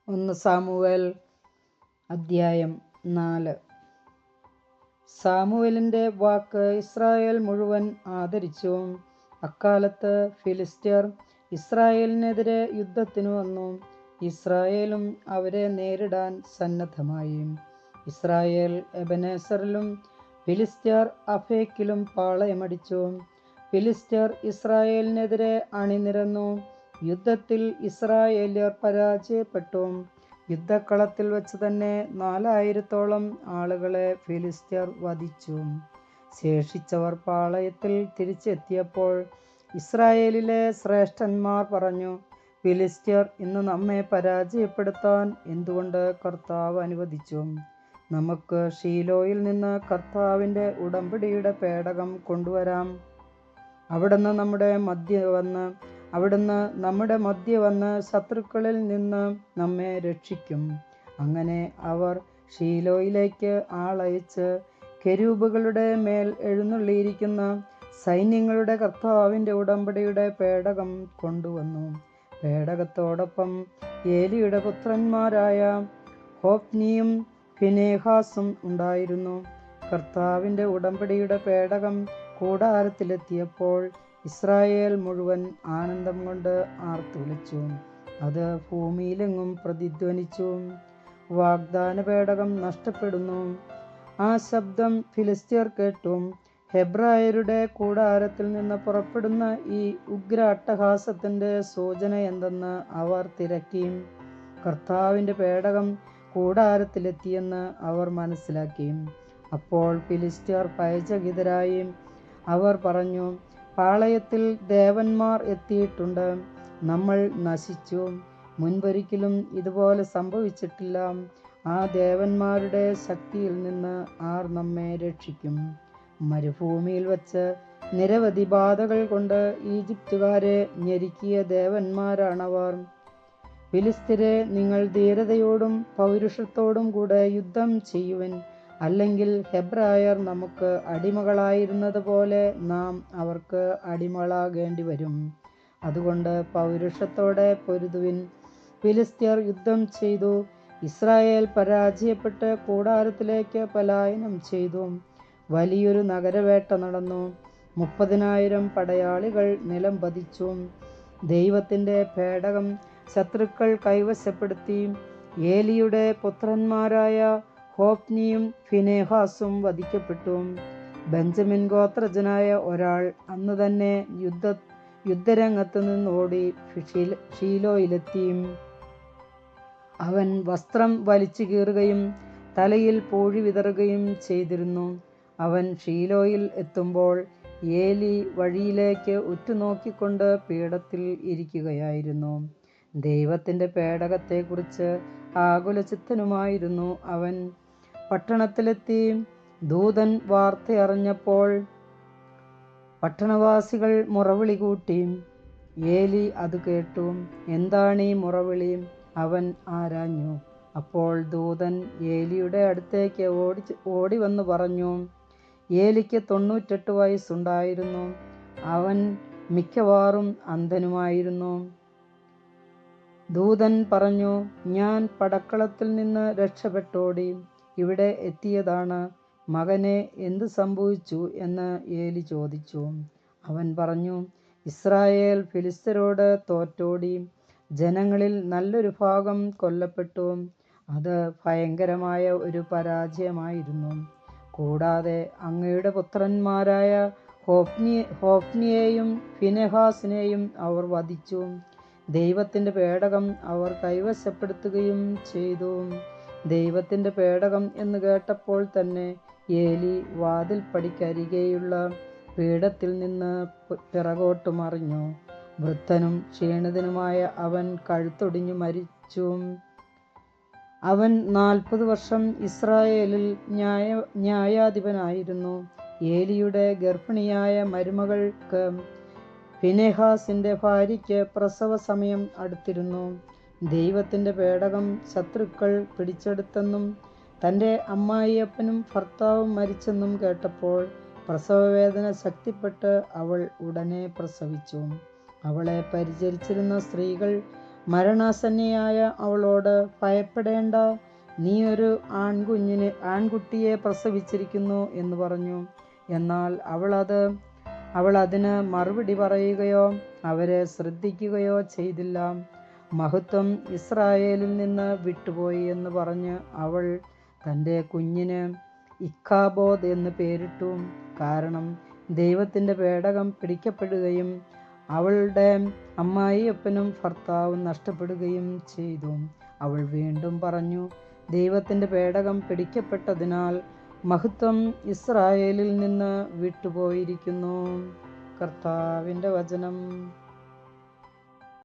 ഒന്ന് സാമുവേൽ അധ്യായം 4. സാമുവേലിൻ്റെ വാക്ക് ഇസ്രായേൽ മുഴുവൻ ആദരിച്ചു. അക്കാലത്ത് ഫിലിസ്ത്യർ ഇസ്രായേലിനെതിരെ യുദ്ധത്തിനു വന്നു. ഇസ്രായേലും അവരെ നേരിടാൻ സന്നദ്ധമായി. ഇസ്രായേൽ എബനേസറിലും ഫിലിസ്ത്യർ അഫേക്കിലും പാളയമടിച്ചു. ഫിലിസ്ത്യർ ഇസ്രായേലിനെതിരെ അണിനിരന്നു. യുദ്ധത്തിൽ ഇസ്രായേല്യർ പരാജയപ്പെട്ടു. യുദ്ധക്കളത്തിൽ വെച്ച് തന്നെ 4000-ഓളം ആളുകളെ ഫിലിസ്ത്യർ വധിച്ചു. ശേഷിച്ചവർ പാളയത്തിൽ തിരിച്ചെത്തിയപ്പോൾ ഇസ്രായേലിലെ ശ്രേഷ്ഠന്മാർ പറഞ്ഞു, ഫിലിസ്ത്യർ ഇന്ന് നമ്മെ പരാജയപ്പെടുത്താൻ എന്തുകൊണ്ട് കർത്താവ് അനുവദിച്ചു? നമുക്ക് ഷീലോയിൽ നിന്ന് കർത്താവിൻ്റെ ഉടമ്പടിയുടെ പേടകം കൊണ്ടുവരാം. അവിടുന്ന് നമ്മുടെ മധ്യ വന്ന് ശത്രുക്കളിൽ നിന്ന് നമ്മെ രക്ഷിക്കും. അങ്ങനെ അവർ ഷീലോയിലേക്ക് ആളയച്ച് കെരൂബുകളുടെ മേൽ എഴുന്നള്ളിയിരിക്കുന്ന സൈന്യങ്ങളുടെ കർത്താവിൻ്റെ ഉടമ്പടിയുടെ പേടകം കൊണ്ടുവന്നു. പേടകത്തോടൊപ്പം ഏലിയുടെ പുത്രന്മാരായ ഹോഫ്നിയും ഫിനെഹാസും ഉണ്ടായിരുന്നു. കർത്താവിൻ്റെ ഉടമ്പടിയുടെ പേടകം കൂടാരത്തിലെത്തിയപ്പോൾ ഇസ്രായേൽ മുഴുവൻ ആനന്ദം കൊണ്ട് ആർത്തുവിളിച്ചു. അത് ഭൂമിയിലെങ്ങും പ്രതിധ്വനിച്ചു. വാഗ്ദാന പേടകം നഷ്ടപ്പെടുന്നു. ആ ശബ്ദം ഫിലിസ്ത്യർ കേട്ടു. ഹെബ്രായരുടെ കൂടാരത്തിൽ നിന്ന് പുറപ്പെടുന്ന ഈ ഉഗ്ര അട്ടഹാസത്തിൻ്റെ സൂചന എന്തെന്ന് അവർ തിരക്കി. കർത്താവിൻ്റെ പേടകം കൂടാരത്തിലെത്തിയെന്ന് അവർ മനസ്സിലാക്കി. അപ്പോൾ ഫിലിസ്ത്യർ ഭയചകിതരായി. അവർ പറഞ്ഞു, പാളയത്തിൽ ദേവന്മാർ എത്തിയിട്ടുണ്ട്. നമ്മൾ നശിച്ചു. മുൻപൊരിക്കലും ഇതുപോലെ സംഭവിച്ചിട്ടില്ല. ആ ദേവന്മാരുടെ ശക്തിയിൽ നിന്ന് ആർ നമ്മെ രക്ഷിക്കും? മരുഭൂമിയിൽ വച്ച് നിരവധി ബാധകൾ കൊണ്ട് ഈജിപ്തുകാരെ ഞെരുക്കിയ ദേവന്മാരാണവർ. ഫിലിസ്ത്യരെ, നിങ്ങൾ ധീരതയോടും പൗരുഷത്തോടും കൂടെ യുദ്ധം ചെയ്യുവിൻ. അല്ലെങ്കിൽ ഹെബ്രായർ നമുക്ക് അടിമകളായിരുന്നത് പോലെ നാം അവർക്ക് അടിമകളാകേണ്ടി വരും. അതുകൊണ്ട് പൗരുഷത്തോടെ പൊരുതുവിൻ. ഫിലിസ്ത്യർ യുദ്ധം ചെയ്തു. ഇസ്രായേൽ പരാജയപ്പെട്ട് കൂടാരത്തിലേക്ക് പലായനം ചെയ്തു. വലിയൊരു നഗരവേട്ട നടന്നു. 30,000 പടയാളികൾ നിലം പതിച്ചു. ദൈവത്തിൻ്റെ പേടകം ശത്രുക്കൾ കൈവശപ്പെടുത്തി. ഏലിയുടെ പുത്രന്മാരായ ഹോഫ്നിയും ഫിനെഹാസും വധിക്കപ്പെട്ടു. ബെഞ്ചമിൻ ഗോത്രജനായ ഒരാൾ അന്ന് തന്നെ യുദ്ധരംഗത്ത് നിന്നോടി ഷീലോയിലെത്തി. അവൻ വസ്ത്രം വലിച്ചു കീറുകയും തലയിൽ പൂഴി വിതറുകയും ചെയ്തിരുന്നു. അവൻ ഷീലോയിൽ എത്തുമ്പോൾ ഏലി വഴിയിലേക്ക് ഉറ്റുനോക്കിക്കൊണ്ട് പീഠത്തിൽ ഇരിക്കുകയായിരുന്നു. ദൈവത്തിൻ്റെ പേടകത്തെക്കുറിച്ച് ആകുലചിത്തനുമായിരുന്നു അവൻ. പട്ടണത്തിലെത്തി. ദൂതൻ വാർത്തയറിഞ്ഞപ്പോൾ പട്ടണവാസികൾ മുറവിളി കൂട്ടി. ഏലി അത് കേട്ടു. എന്താണീ മുറവിളി? അവൻ ആരാഞ്ഞു. അപ്പോൾ ദൂതൻ ഏലിയുടെ അടുത്തേക്ക് ഓടി വന്നു പറഞ്ഞു, ഏലിക്ക് 98 വയസ്സുണ്ടായിരുന്നു. അവൻ മിക്കവാറും അന്ധനുമായിരുന്നു. ദൂതൻ പറഞ്ഞു, ഞാൻ പടക്കളത്തിൽ നിന്ന് രക്ഷപ്പെട്ടോടി ഇവിടെ എത്തിയതാണ്. മകനെ എന്ത് സംഭവിച്ചു എന്ന് ഏലി ചോദിച്ചു. അവൻ പറഞ്ഞു, ഇസ്രായേൽ ഫിലിസ്ത്യരോട് തോറ്റോടി. ജനങ്ങളിൽ നല്ലൊരു ഭാഗം കൊല്ലപ്പെട്ടു. അത് ഭയങ്കരമായ ഒരു പരാജയമായിരുന്നു. കൂടാതെ അങ്ങയുടെ പുത്രന്മാരായ ഹോഫ്നിയെയും ഫിനെഹാസിനെയും അവർ വധിച്ചു. ദൈവത്തിൻ്റെ പേടകം അവർ കൈവശപ്പെടുത്തുകയും ചെയ്തു. ദൈവത്തിൻ്റെ പേടകം എന്ന് കേട്ടപ്പോൾ തന്നെ ഏലി വാതിൽപ്പടിക്കരികെയുള്ള പീഠത്തിൽ നിന്ന് പിറകോട്ട് മറിഞ്ഞു. വൃദ്ധനും ക്ഷീണിതനുമായ അവൻ കഴുത്തൊടിഞ്ഞു മരിച്ചു. അവൻ 40 വർഷം ഇസ്രായേലിൽ ന്യായാധിപനായിരുന്നു. ഏലിയുടെ ഗർഭിണിയായ മരുമകൾക്ക് ഫിനെഹാസിൻ്റെ ഭാര്യയ്ക്ക് പ്രസവ സമയം അടുത്തിരുന്നു. ദൈവത്തിൻ്റെ പേടകം ശത്രുക്കൾ പിടിച്ചെടുത്തെന്നും തൻ്റെ അമ്മായിയപ്പനും ഭർത്താവും മരിച്ചെന്നും കേട്ടപ്പോൾ പ്രസവവേദന ശക്തിപ്പെട്ട് അവൾ ഉടനെ പ്രസവിച്ചു. അവളെ പരിചരിച്ചിരുന്ന സ്ത്രീകൾ മരണാസന്നയായ അവളോട്, ഭയപ്പെടേണ്ട, നീ ഒരു ആൺകുട്ടിയെ പ്രസവിച്ചിരിക്കുന്നു എന്ന് പറഞ്ഞു. എന്നാൽ അവൾ അതിന് മറുപടി പറയുകയോ അവരെ ശ്രദ്ധിക്കുകയോ ചെയ്തില്ല. മഹത്വം ഇസ്രായേലിൽ നിന്ന് വിട്ടുപോയി എന്ന് പറഞ്ഞ് അവൾ തൻ്റെ കുഞ്ഞിന് ഇക്കാബോദ് എന്ന് പേരിട്ടു. കാരണം ദൈവത്തിൻ്റെ പേടകം പിടിക്കപ്പെടുകയും അവളുടെ അമ്മായിയപ്പനും ഭർത്താവും നഷ്ടപ്പെടുകയും ചെയ്തു. അവൾ വീണ്ടും പറഞ്ഞു, ദൈവത്തിൻ്റെ പേടകം പിടിക്കപ്പെട്ടതിനാൽ മഹത്വം ഇസ്രായേലിൽ നിന്ന് വിട്ടുപോയിരിക്കുന്നു. കർത്താവിൻ്റെ വചനം.